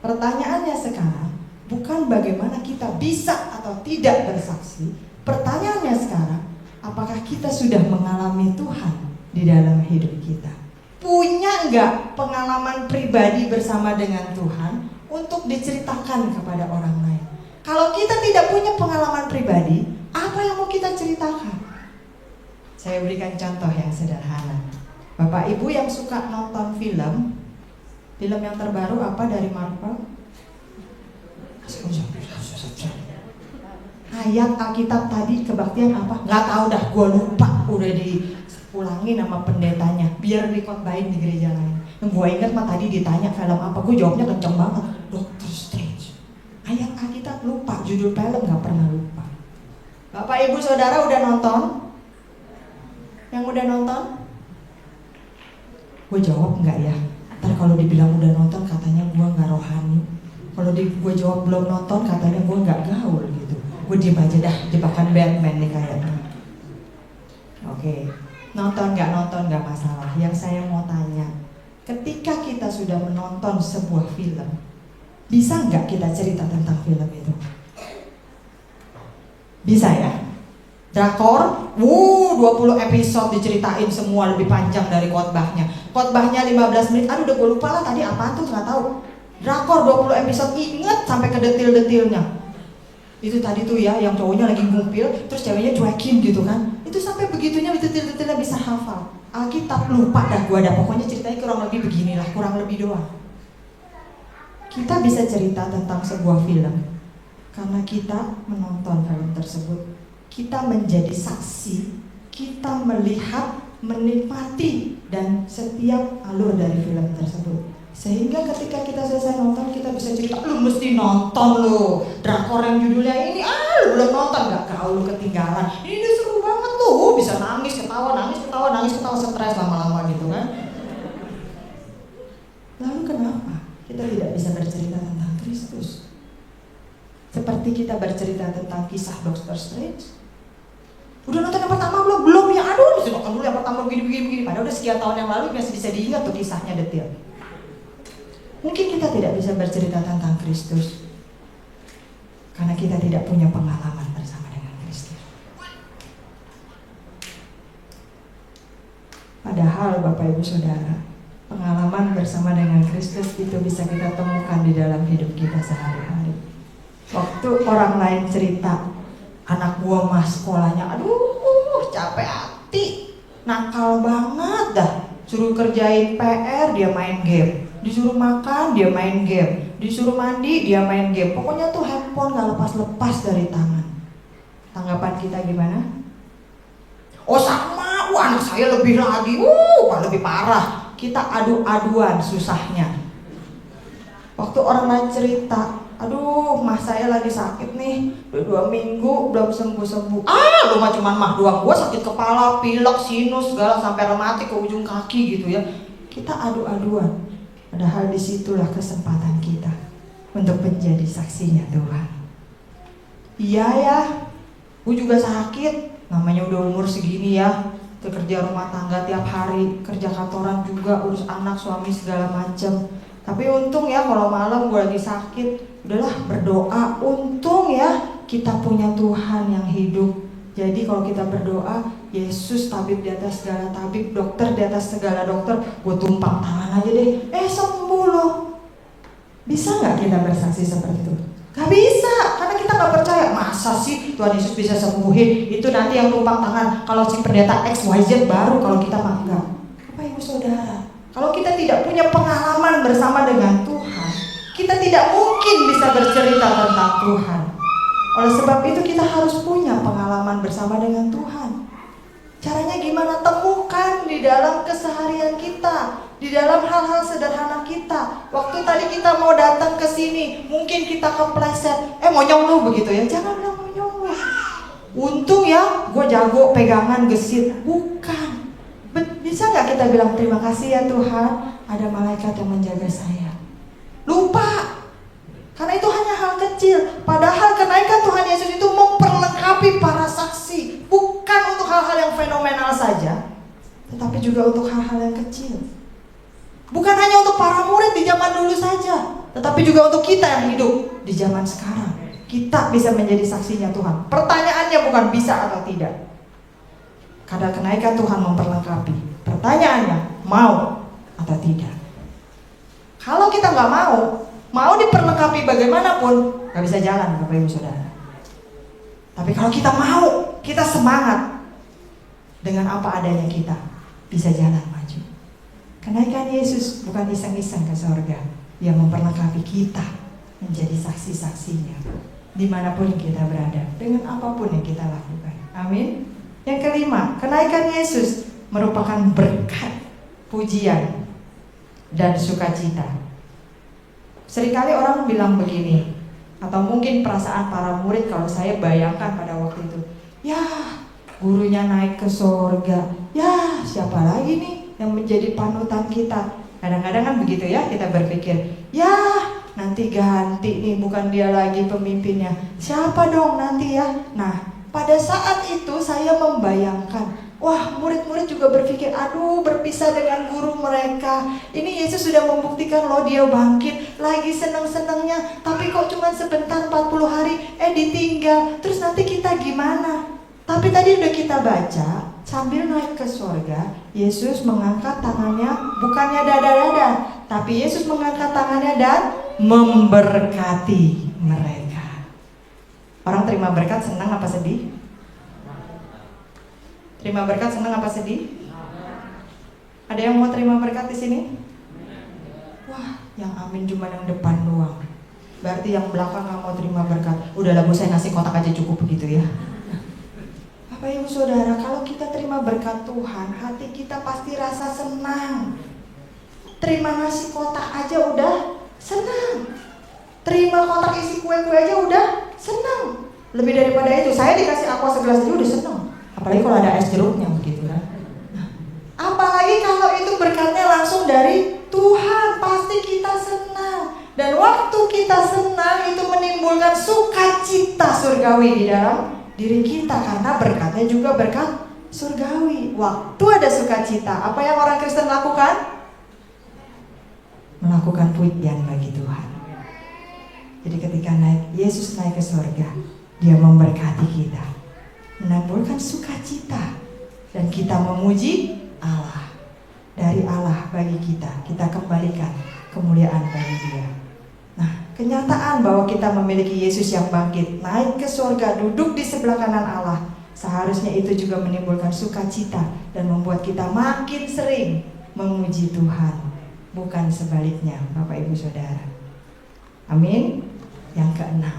A: Pertanyaannya sekarang bukan bagaimana kita bisa atau tidak bersaksi. Pertanyaannya sekarang, apakah kita sudah mengalami Tuhan di dalam hidup kita? Punya nggak pengalaman pribadi bersama dengan Tuhan untuk diceritakan kepada orang lain? Kalau kita tidak punya pengalaman pribadi, apa yang mau kita ceritakan? Saya berikan contoh yang sederhana. Bapak Ibu yang suka nonton film yang terbaru apa dari Marvel? ayat Alkitab tadi kebaktian apa? Nggak tahu dah, gue lupa. Udah dipulangin sama pendetanya biar dikhotbahin di gereja lain. Yang gue ingat mah tadi ditanya film apa, gue jawabnya kenceng banget, Doctor Strange. Ayat Alkitab lupa, judul film nggak pernah lupa. Bapak Ibu Saudara udah nonton? Yang udah nonton? Gue jawab enggak ya? Ntar kalau dibilang udah nonton katanya gue nggak rohani. Kalau gue jawab belum nonton katanya gue nggak gaul gitu. Gue diem aja dah, jebakan Batman nih kayaknya. Oke, nonton nggak masalah. Yang saya mau tanya, ketika kita sudah menonton sebuah film, bisa nggak kita cerita tentang film itu? Bisa ya? Drakor, 20 episode diceritain semua lebih panjang dari khotbahnya. Khotbahnya 15 menit, aduh udah gue lupa lah tadi apaan tuh nggak tahu. Drakor 20 episode, inget sampai ke detil-detilnya. Itu tadi tuh ya, yang cowoknya lagi ngumpil, terus ceweknya cuekin gitu kan. Itu sampai begitunya, detil-detilnya bisa hafal. Alkitab lupa dah gue ada, pokoknya ceritanya kurang lebih beginilah, kurang lebih doang. Kita bisa cerita tentang sebuah film karena kita menonton film tersebut. Kita menjadi saksi, kita melihat, menikmati, dan setiap alur dari film tersebut. Sehingga ketika kita selesai nonton, kita bisa cerita, lu mesti nonton lu drakor yang judulnya ini, lu belum nonton, gak kau lu ketinggalan. Ini udah seru banget lu, bisa nangis, ketawa, stres lama-lama gitu kan. Lalu kenapa kita tidak bisa bercerita tentang Kristus? Seperti kita bercerita tentang kisah Doctor Strange. Udah nonton yang pertama belum? Belum ya, aduh mesti nonton dulu yang pertama begini. Padahal udah sekian tahun yang lalu masih bisa diingat tuh kisahnya detil. Mungkin kita tidak bisa bercerita tentang Kristus karena kita tidak punya pengalaman bersama dengan Kristus. Padahal Bapak Ibu Saudara, pengalaman bersama dengan Kristus itu bisa kita temukan di dalam hidup kita sehari-hari. Waktu orang lain cerita, anak gua mah sekolahnya aduh capek hati, nakal banget dah, suruh kerjain PR dia main game, disuruh makan dia main game, disuruh mandi dia main game, pokoknya tuh handphone gak lepas-lepas dari tangan. Tanggapan kita gimana? Oh sama, anak saya lebih lagi, lebih parah. Kita adu-aduan susahnya. Waktu orang lain cerita, aduh mas saya lagi sakit nih, udah 2 minggu belum sembuh-sembuh. Lu mah cuman mah doang, gua sakit kepala, pilek, sinus, segala sampai rematik ke ujung kaki gitu ya. Kita adu-aduan. Padahal disitulah kesempatan kita untuk menjadi saksinya Tuhan. Iya ya, gua juga sakit, namanya udah umur segini ya, kerja rumah tangga tiap hari, kerja kantoran juga, urus anak, suami segala macam. Tapi untung ya kalau malam gue lagi sakit, udahlah berdoa. Untung ya kita punya Tuhan yang hidup. Jadi kalau kita berdoa, Yesus tabib di atas segala tabib, dokter di atas segala dokter, gue tumpang tangan aja deh, sembuh loh. Bisa gak kita bersaksi seperti itu? Gak bisa, karena kita gak percaya. Masa sih Tuhan Yesus bisa sembuhin? Itu nanti yang tumpang tangan kalau si pendeta XYZ baru, kalau kita mah enggak. Bapak Ibu Saudara, kalau kita tidak punya pengalaman bersama dengan Tuhan, kita tidak mungkin bisa bercerita tentang Tuhan. Oleh sebab itu kita harus punya pengalaman bersama dengan Tuhan. Caranya gimana? Temukan di dalam keseharian kita, di dalam hal-hal sederhana kita. Waktu tadi kita mau datang ke sini, mungkin kita kepleset, mau nyong begitu ya. Jangan bilang mau nyong. Untung ya, gue jago pegangan gesit. Bukan. Bisa gak kita bilang terima kasih ya Tuhan, ada malaikat yang menjaga saya? Lupa. Karena itu hanya hal kecil. Padahal kenaikan Tuhan Yesus itu memperlengkapi para saksi. Bukan untuk hal-hal yang fenomenal saja, tetapi juga untuk hal-hal yang kecil. Bukan hanya untuk para murid di zaman dulu saja, tetapi juga untuk kita yang hidup di zaman sekarang. Kita bisa menjadi saksinya Tuhan. Pertanyaannya bukan bisa atau tidak. Karena kenaikan Tuhan memperlengkapi. Pertanyaannya, mau atau tidak? Kalau kita nggak mau diperlengkapi bagaimanapun, nggak bisa jalan Bapak Ibu Saudara. Tapi kalau kita mau, kita semangat, dengan apa adanya kita bisa jalan maju. Kenaikan Yesus bukan iseng-iseng ke surga, yang memperlengkapi kita menjadi saksi-saksinya. dimanapun kita berada, dengan apapun yang kita lakukan. Amin. Yang kelima, kenaikan Yesus merupakan berkat, pujian, dan sukacita. Seringkali orang bilang begini, atau mungkin perasaan para murid kalau saya bayangkan pada waktu itu, ya gurunya naik ke sorga, ya siapa lagi nih yang menjadi panutan kita. Kadang-kadang kan begitu ya, kita berpikir, ya nanti ganti nih, bukan dia lagi pemimpinnya, siapa dong nanti ya. Nah, pada saat itu saya membayangkan, wah, murid-murid juga berpikir, aduh, berpisah dengan guru mereka. Ini Yesus sudah membuktikan loh dia bangkit, lagi senang-senangnya, tapi kok cuma sebentar 40 hari, ditinggal. Terus nanti kita gimana? Tapi tadi udah kita baca, sambil naik ke surga, Yesus mengangkat tangannya, bukannya dada-dada, tapi Yesus mengangkat tangannya dan memberkati mereka. Orang terima berkat senang apa sedih? Terima berkat senang apa sedih? Ada yang mau terima berkat di sini? Wah, yang amin cuma yang depan doang. Berarti yang belakang nggak mau terima berkat. Udahlah Bu, saya nasi kotak aja cukup begitu ya. Bapak Ibu Saudara, kalau kita terima berkat Tuhan, hati kita pasti rasa senang. Terima nasi kotak aja udah senang. Terima kotak isi kue-kue aja udah senang. Lebih daripada itu, saya dikasih aqua segelas aja udah senang. Apalagi kalau ada es jeruknya begitu kan. Nah, apalagi kalau itu berkatnya langsung dari Tuhan, pasti kita senang. Dan waktu kita senang itu menimbulkan sukacita surgawi di dalam diri kita, karena berkatnya juga berkat surgawi. Waktu ada sukacita, apa yang orang Kristen lakukan? Melakukan pujian bagi Tuhan. Jadi ketika Yesus naik ke surga, dia memberkati kita, menimbulkan sukacita, dan kita memuji Allah. Dari Allah bagi kita, kita kembalikan kemuliaan bagi Dia. Nah, kenyataan bahwa kita memiliki Yesus yang bangkit, naik ke surga, duduk di sebelah kanan Allah, seharusnya itu juga menimbulkan sukacita dan membuat kita makin sering memuji Tuhan, bukan sebaliknya, Bapak Ibu Saudara. Amin. Yang keenam,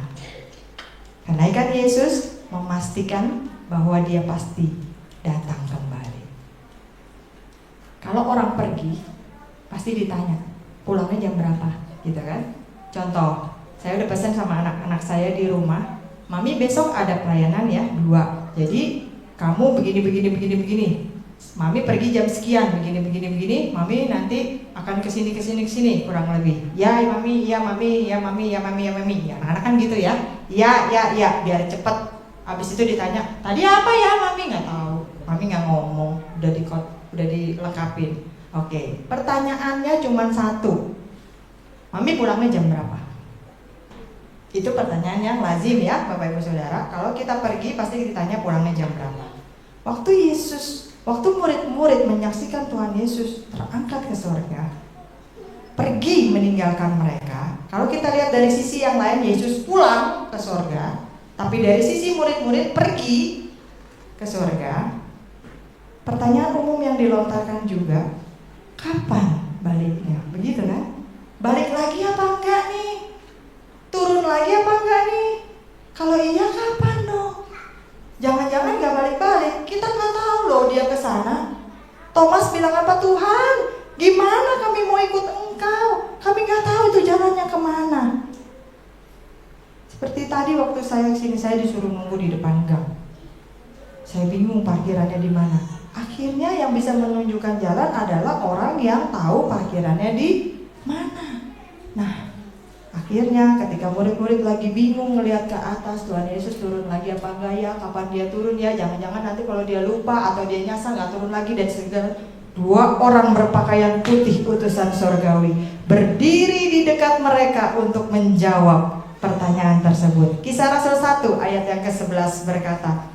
A: kenaikan Yesus memastikan bahwa dia pasti datang kembali. Kalau orang pergi, pasti ditanya, pulangnya jam berapa, gitu kan? Contoh, saya udah pesan sama anak-anak saya di rumah, Mami besok ada pelayanan ya, 2. Jadi kamu begini. Mami pergi jam sekian, begini. Mami nanti akan kesini, kurang lebih. Ya Mami, ya Mami. Ya anak-anak kan gitu ya. Ya, biar cepet. Habis itu ditanya, tadi apa ya Mami? Nggak tahu. Mami nggak ngomong, udah dilengkapin. Oke, pertanyaannya cuma satu. Mami pulangnya jam berapa? Itu pertanyaan yang lazim ya Bapak Ibu Saudara. Kalau kita pergi pasti ditanya pulangnya jam berapa. Waktu murid-murid menyaksikan Tuhan Yesus terangkat ke surga, pergi meninggalkan mereka. Kalau kita lihat dari sisi yang lain, Yesus pulang ke surga, tapi dari sisi murid-murid pergi ke surga. Pertanyaan umum yang dilontarkan juga, kapan baliknya? Begitu kan? Balik lagi apa enggak nih? Turun lagi apa enggak nih? Kalau iya kapan dong? Jangan-jangan gak balik-balik, kita gak tahu loh dia ke sana. Thomas bilang apa? Tuhan, gimana kami mau ikut Engkau? Kami gak tahu itu jalannya kemana. Seperti tadi waktu saya kesini, saya disuruh nunggu di depan gang. Saya bingung parkirannya di mana. Akhirnya yang bisa menunjukkan jalan adalah orang yang tahu parkirannya di mana. Nah, akhirnya ketika murid-murid lagi bingung ngelihat ke atas, Tuhan Yesus turun lagi apa enggak ya, kapan dia turun ya, jangan-jangan nanti kalau dia lupa atau dia nyasar nggak turun lagi, dan segala. 2 orang berpakaian putih utusan sorgawi berdiri di dekat mereka untuk menjawab pertanyaan tersebut. Kisah Rasul 1 ayat yang ke-11 berkata,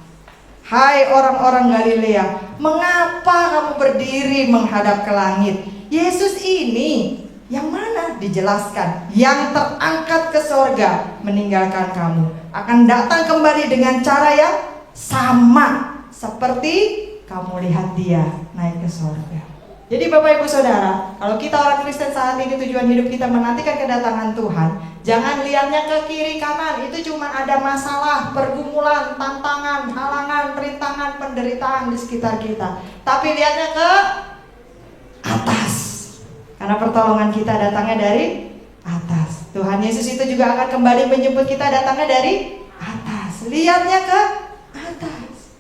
A: hai orang-orang Galilea, mengapa kamu berdiri menghadap ke langit? Yesus ini yang mana? Dijelaskan, yang terangkat ke sorga meninggalkan kamu, akan datang kembali dengan cara yang sama seperti kamu lihat dia naik ke sorga. Jadi Bapak Ibu Saudara, kalau kita orang Kristen saat ini tujuan hidup kita menantikan kedatangan Tuhan, Jangan lihatnya ke kiri kanan, itu cuma ada masalah, pergumulan, tantangan, halangan, rintangan, penderitaan di sekitar kita. Tapi lihatnya ke atas, karena pertolongan kita datangnya dari atas. Tuhan Yesus itu juga akan kembali menjemput kita datangnya dari atas. Lihatnya ke atas.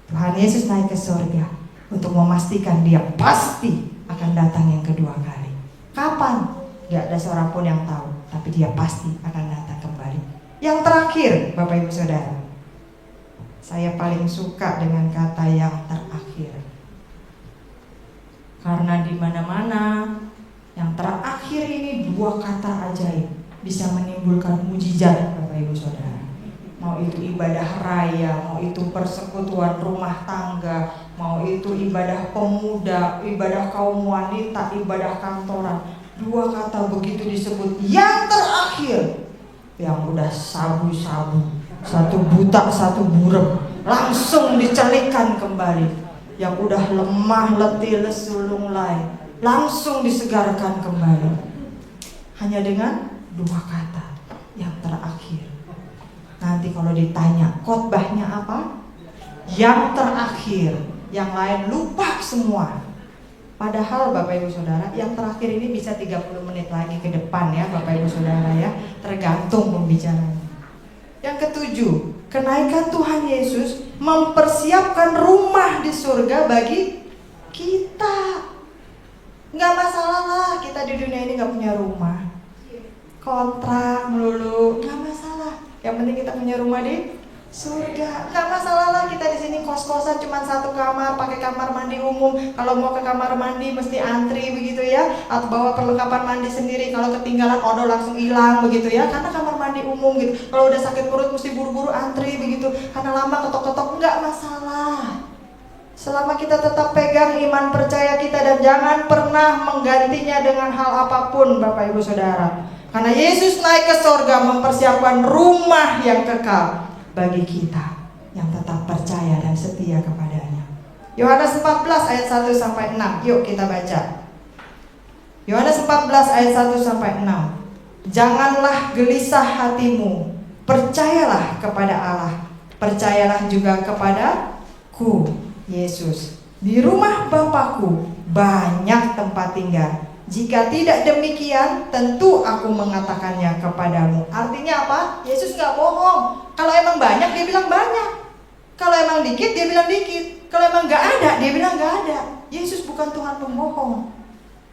A: Tuhan Yesus naik ke surga untuk memastikan dia pasti akan datang yang kedua kali. Kapan? Gak ada seorang pun yang tahu, tapi dia pasti akan datang kembali. Yang terakhir, Bapak Ibu Saudara, saya paling suka dengan kata yang terakhir, karena di mana-mana yang terakhir ini dua kata ajaib bisa menimbulkan mujizat, Bapak Ibu Saudara. Mau itu ibadah raya, mau itu persekutuan rumah tangga, mau itu ibadah pemuda, ibadah kaum wanita, ibadah kantoran. Dua kata begitu disebut. Yang terakhir, yang udah sabu-sabu, satu buta satu burem, langsung dicalikan kembali. Yang udah lemah, letih, lesu, lunglai, langsung disegarkan kembali. Hanya dengan dua kata yang terakhir. Nanti kalau ditanya khotbahnya apa? Yang terakhir, yang lain lupa semua. Padahal Bapak Ibu Saudara, yang terakhir ini bisa 30 menit lagi ke depan ya Bapak Ibu Saudara ya, tergantung pembicaranya. Yang ketujuh, kenaikan Tuhan Yesus mempersiapkan rumah di surga bagi kita. Nggak masalah lah kita di dunia ini nggak punya rumah, kontrak melulu, nggak masalah. Yang penting kita punya rumah di surga. Nggak masalah lah kita di sini kos-kosan cuma satu kamar, pakai kamar mandi umum. Kalau mau ke kamar mandi mesti antri begitu ya, atau bawa perlengkapan mandi sendiri. Kalau ketinggalan odol langsung hilang begitu ya, karena kamar mandi umum gitu. Kalau udah sakit perut mesti buru-buru antri begitu, karena lama ketok-ketok. Nggak masalah, selama kita tetap pegang iman percaya kita dan jangan pernah menggantinya dengan hal apapun, Bapak Ibu Saudara. Karena Yesus naik ke surga mempersiapkan rumah yang kekal bagi kita yang tetap percaya dan setia kepadanya. Yohanes 14 ayat 1 sampai 6. Yuk kita baca. Yohanes 14 ayat 1 sampai 6. Janganlah gelisah hatimu, percayalah kepada Allah, percayalah juga kepadaku, Yesus. Di rumah Bapakku banyak tempat tinggal. Jika tidak demikian, tentu aku mengatakannya kepadamu. Artinya apa? Yesus gak bohong. Kalau emang banyak, dia bilang banyak. Kalau emang dikit, dia bilang dikit. Kalau emang gak ada, dia bilang gak ada. Yesus bukan Tuhan pembohong.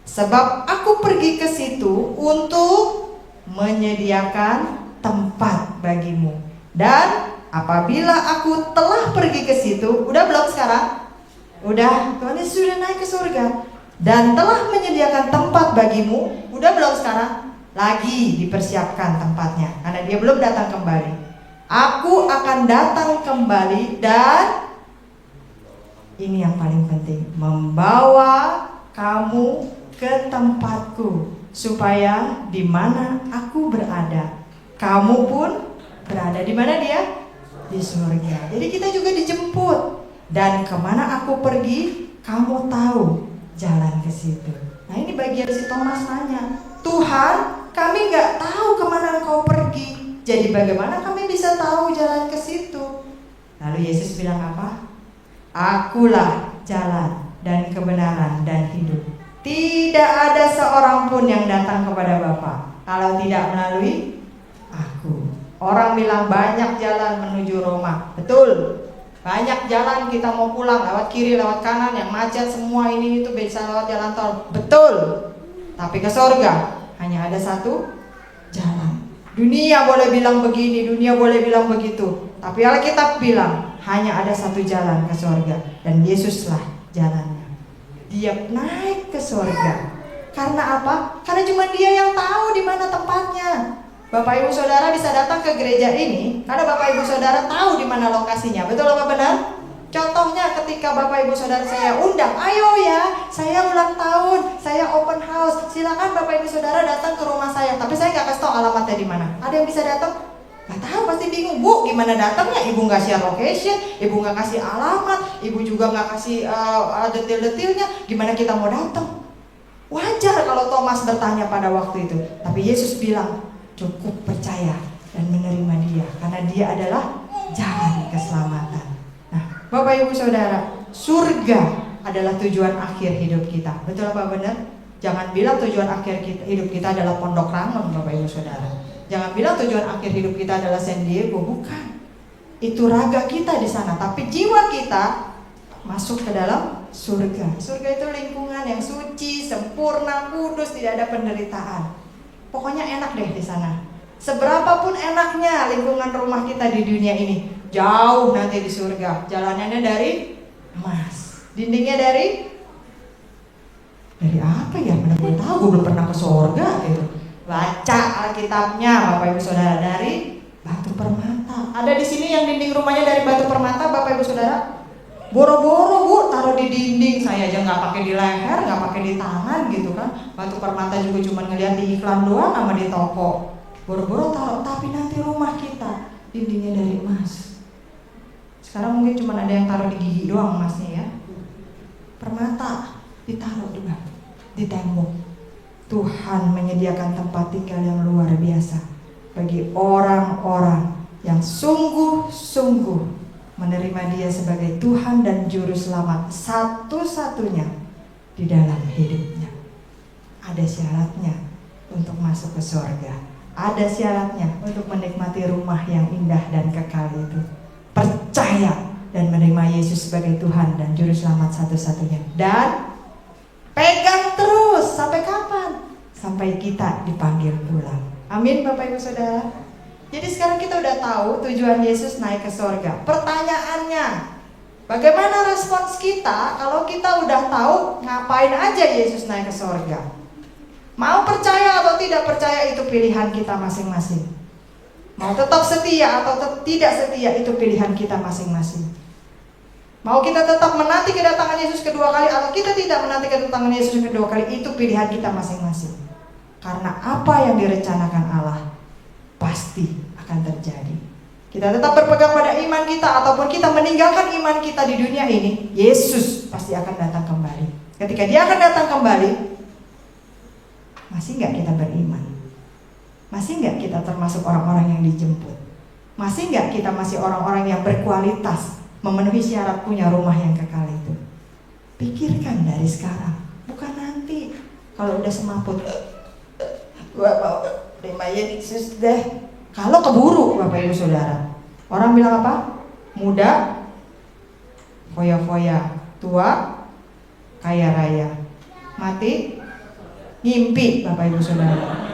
A: Sebab aku pergi ke situ untuk menyediakan tempat bagimu. Dan apabila aku telah pergi ke situ, udah belum sekarang? Udah, Tuhan Yesus sudah naik ke surga dan telah menyediakan tempat bagimu. Udah belum sekarang? Lagi dipersiapkan tempatnya, karena dia belum datang kembali. Aku akan datang kembali dan ini yang paling penting, membawa kamu ke tempatku, supaya di mana aku berada, kamu pun berada. Di mana dia? Di surga. Jadi kita juga dijemput. Dan kemana aku pergi, kamu tahu jalan ke situ. Nah ini bagian si Thomas nanya, Tuhan, kami nggak tahu kemana engkau pergi. Jadi bagaimana kami bisa tahu jalan ke situ? Lalu Yesus bilang apa? Akulah jalan dan kebenaran dan hidup. Tidak ada seorang pun yang datang kepada Bapa kalau tidak melalui aku. Orang bilang banyak jalan menuju Roma. Betul. Banyak jalan kita mau pulang, lewat kiri, lewat kanan, yang macet semua ini itu bisa lewat jalan tol. Betul. Tapi ke surga hanya ada satu jalan. Dunia boleh bilang begini, dunia boleh bilang begitu, tapi Alkitab bilang hanya ada satu jalan ke surga, dan Yesuslah jalannya. Dia naik ke surga. Karena apa? Karena cuma dia yang tahu di mana tempatnya. Bapak Ibu Saudara bisa datang ke gereja ini karena Bapak Ibu Saudara tahu di mana lokasinya. Betul apa benar? Contohnya ketika Bapak Ibu Saudara saya undang, ayo ya, saya ulang tahun, saya open house, silakan Bapak Ibu Saudara datang ke rumah saya. Tapi saya nggak kasih tahu alamatnya di mana. Ada yang bisa datang? Nggak tahu, pasti bingung. Bu, gimana datangnya? Ibu nggak share location, ibu nggak kasih alamat, ibu juga nggak kasih detail-detailnya. Gimana kita mau datang? Wajar kalau Thomas bertanya pada waktu itu. Tapi Yesus bilang, cukup percaya dan menerima Dia, karena Dia adalah jalan keselamatan. Nah, Bapak Ibu Saudara, surga adalah tujuan akhir hidup kita. Betul apa benar? Jangan bilang tujuan akhir hidup kita adalah Pondok Rangon, Bapak Ibu Saudara. Jangan bilang tujuan akhir hidup kita adalah San Diego, bukan. Itu raga kita di sana, tapi jiwa kita masuk ke dalam surga. Surga itu lingkungan yang suci, sempurna, kudus, tidak ada penderitaan. Pokoknya enak deh di sana. Seberapapun enaknya lingkungan rumah kita di dunia ini, jauh nanti di surga. Jalanannya dari emas, dindingnya dari apa ya? Benar-benar tahu, gue belum pernah ke surga gitu. Baca Alkitabnya, Bapak Ibu Saudara, dari batu permata. Ada di sini yang dinding rumahnya dari batu permata, Bapak Ibu Saudara? Boro-boro Bu, taruh di dinding. Saya aja nggak pakai di leher, nggak pakai di tangan gitu kan. Batu permata juga cuma ngeliat di iklan doang sama di toko. Boro-boro taruh, tapi nanti rumah kita dindingnya dari emas. Sekarang mungkin cuma ada yang taruh di gigi doang emasnya ya. Permata ditaruh juga di tembok. Tuhan menyediakan tempat tinggal yang luar biasa bagi orang-orang yang sungguh-sungguh menerima Dia sebagai Tuhan dan Juru Selamat satu-satunya di dalam hidupnya. Ada syaratnya untuk masuk ke surga. Ada syaratnya untuk menikmati rumah yang indah dan kekal itu. Percaya dan menerima Yesus sebagai Tuhan dan Juru Selamat satu-satunya. Dan pegang terus sampai kapan? Sampai kita dipanggil pulang. Amin Bapak Ibu Saudara. Jadi sekarang kita udah tahu tujuan Yesus naik ke surga. Pertanyaannya, bagaimana respons kita kalau kita udah tahu ngapain aja Yesus naik ke surga? Mau percaya atau tidak percaya itu pilihan kita masing-masing. Mau tetap setia atau tidak setia itu pilihan kita masing-masing. Mau kita tetap menanti kedatangan Yesus kedua kali atau kita tidak menanti kedatangan Yesus kedua kali, itu pilihan kita masing-masing. Karena apa yang direncanakan Allah pasti akan terjadi. Kita tetap berpegang pada iman kita ataupun kita meninggalkan iman kita di dunia ini, Yesus pasti akan datang kembali. Ketika Dia akan datang kembali, masih nggak kita beriman? Masih nggak kita termasuk orang-orang yang dijemput? Masih nggak kita masih orang-orang yang berkualitas, memenuhi syarat punya rumah yang kekal itu? Pikirkan dari sekarang, bukan nanti kalau udah semaput. Gua mau terima Yesus deh. Kalau keburu Bapak Ibu Saudara, orang bilang apa? Muda, foya-foya, tua, kaya raya, mati, ngimpi Bapak Ibu Saudara.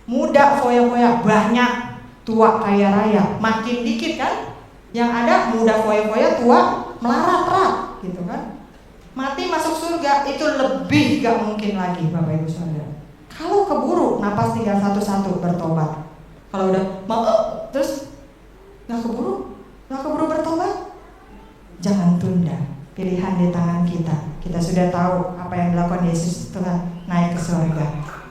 A: Muda, foya-foya, banyak, tua, kaya raya, makin dikit kan? Yang ada muda, foya-foya, tua, melarat-rat, gitu kan? Mati masuk surga itu lebih gak mungkin lagi Bapak Ibu Saudara. Kalau keburu, napas tinggal satu-satu bertobat. Kalau udah mau terus gak keburu bertobat, jangan tunda. Pilihan di tangan kita. Kita sudah tahu apa yang dilakukan Yesus setelah naik ke surga.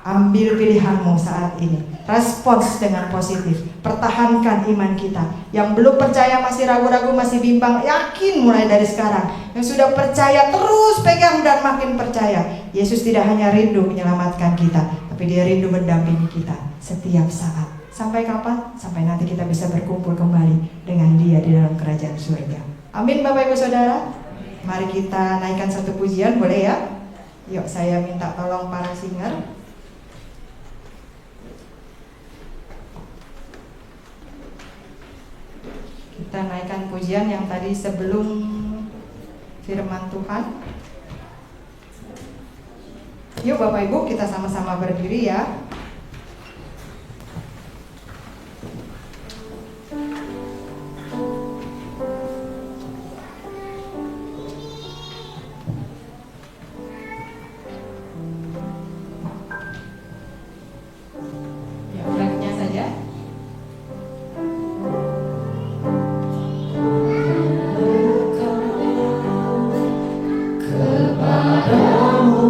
A: Ambil pilihanmu saat ini. Respons dengan positif. Pertahankan iman kita. Yang belum percaya masih ragu-ragu, masih bimbang, yakin mulai dari sekarang. Yang sudah percaya terus pegang dan makin percaya. Yesus tidak hanya rindu menyelamatkan kita, tapi Dia rindu mendampingi kita setiap saat. Sampai kapan? Sampai nanti kita bisa berkumpul kembali dengan Dia di dalam kerajaan surga. Amin Bapak Ibu Saudara. Mari kita naikkan satu pujian, boleh ya? Yuk, saya minta tolong para singer. Kita naikkan pujian yang tadi sebelum firman Tuhan. Yuk Bapak Ibu, kita sama-sama berdiri ya.
B: Kepadamu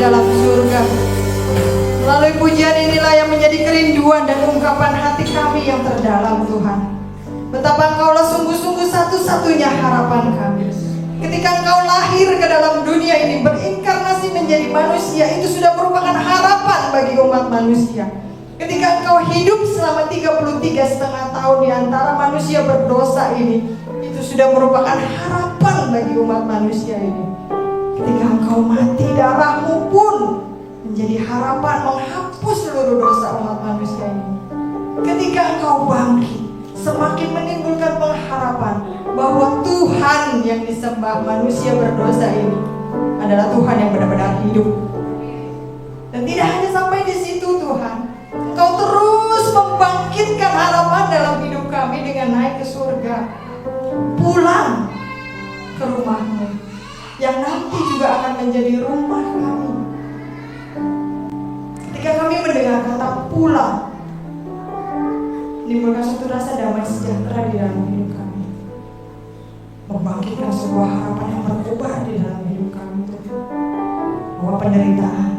A: dalam surga. Melalui pujian inilah yang menjadi kerinduan dan ungkapan hati kami yang terdalam, Tuhan. Betapa Engkaulah sungguh-sungguh satu-satunya harapan kami. Ketika Engkau lahir ke dalam dunia ini, berinkarnasi menjadi manusia, itu sudah merupakan harapan bagi umat manusia. Ketika Engkau hidup selama 33,5 tahun di antara manusia berdosa ini, itu sudah merupakan harapan bagi umat manusia ini. Ketika Engkau mati, darah-Mu pun menjadi harapan menghapus seluruh dosa umat manusia ini. Ketika Engkau bangkit, semakin menimbulkan pengharapan bahwa Tuhan yang disembah manusia berdosa ini adalah Tuhan yang benar-benar hidup. Dan tidak hanya sampai di situ, Tuhan, Engkau terus membangkitkan harapan dalam hidup kami dengan naik ke surga, pulang ke rumah-Mu yang nanti juga akan menjadi rumah kami. Ketika kami mendengar kata pulang, menimbulkan suatu rasa damai sejahtera di dalam hidup kami, membangkitkan sebuah harapan yang berkobar di dalam hidup kami, bahwa penderitaan,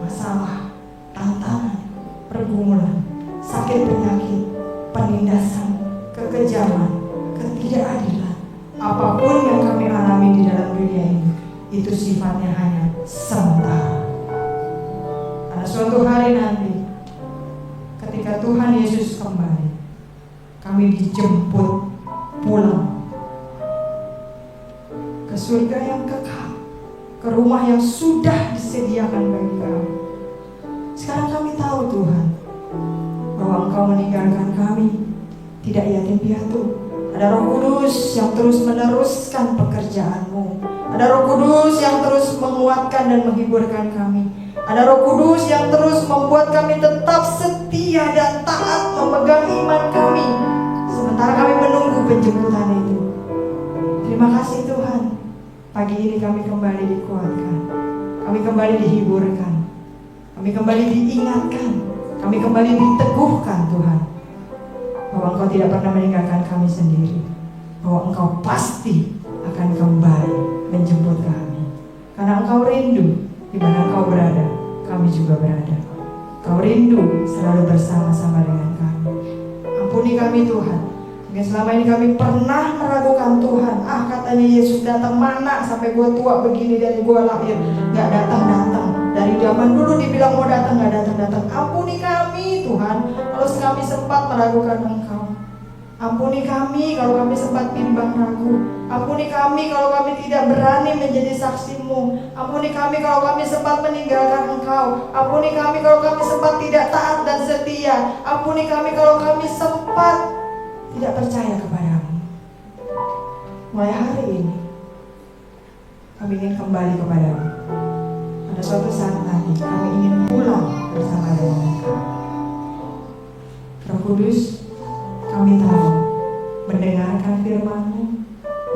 A: masalah, tantangan, pergumulan, sakit penyakit, penindasan, kekejaman, ketidakadilan, apapun yang kami alami di dalam dunia ini, itu sifatnya hanya sementara. Pada suatu hari nanti, ketika Tuhan Yesus kembali, kami dijemput pulang ke surga yang kekal, ke rumah yang sudah disediakan bagi kami. Sekarang kami tahu, Tuhan, bahwa Engkau meninggalkan kami tidak yatim piatu. Ada Roh Kudus yang terus meneruskan pekerjaan-Mu. Ada Roh Kudus yang terus menguatkan dan menghiburkan kami. Ada Roh Kudus yang terus membuat kami tetap setia dan taat memegang iman kami, sementara kami menunggu penjemputan itu. Terima kasih, Tuhan. Pagi ini kami kembali dikuatkan, kami kembali dihiburkan, kami kembali diingatkan, kami kembali diteguhkan, Tuhan, bahwa Engkau tidak pernah meninggalkan kami sendiri, bahwa Engkau pasti akan kembali menjemput kami. Karena Engkau rindu di mana Engkau berada, kami juga berada. Engkau rindu selalu bersama-sama dengan kami. Ampuni kami, Tuhan. Mungkin selama ini kami pernah meragukan Tuhan. Katanya Yesus datang mana sampai gue tua begini dari gue lahir, gak datang-datang. Dari zaman dulu dibilang mau datang, gak datang-datang. Ampuni kami, Tuhan, kalau kami sempat meragukan Engkau. Ampuni kami kalau kami sempat bimbang ragu. Ampuni kami kalau kami tidak berani menjadi saksi-Mu. Ampuni kami kalau kami sempat meninggalkan Engkau. Ampuni kami kalau kami sempat tidak taat dan setia. Ampuni kami kalau kami sempat tidak percaya kepada-Mu. Mulai hari ini kami ingin kembali kepada-Mu. Pada suatu saat nanti kami ingin pulang bersama dengan Engkau. Roh Kudus, kami tahu mendengarkan firman-Mu,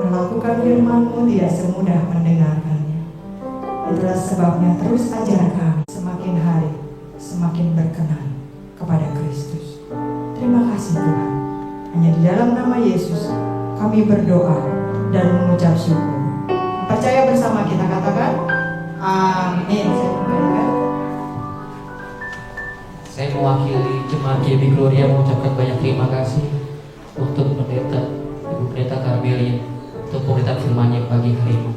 A: melakukan firman-Mu tidak semudah mendengarkannya. Itulah sebabnya terus ajar kami semakin hari semakin berkenan kepada Kristus. Terima kasih, Tuhan. Hanya di dalam nama Yesus kami berdoa dan mengucap syukur. Percaya bersama kita, katakan amin.
B: Saya mewakili Jemaat GB Gloria mengucapkan banyak terima kasih untuk Ibu Pendeta Karmelin untuk pemberitaan firman-Nya pagi hari ini.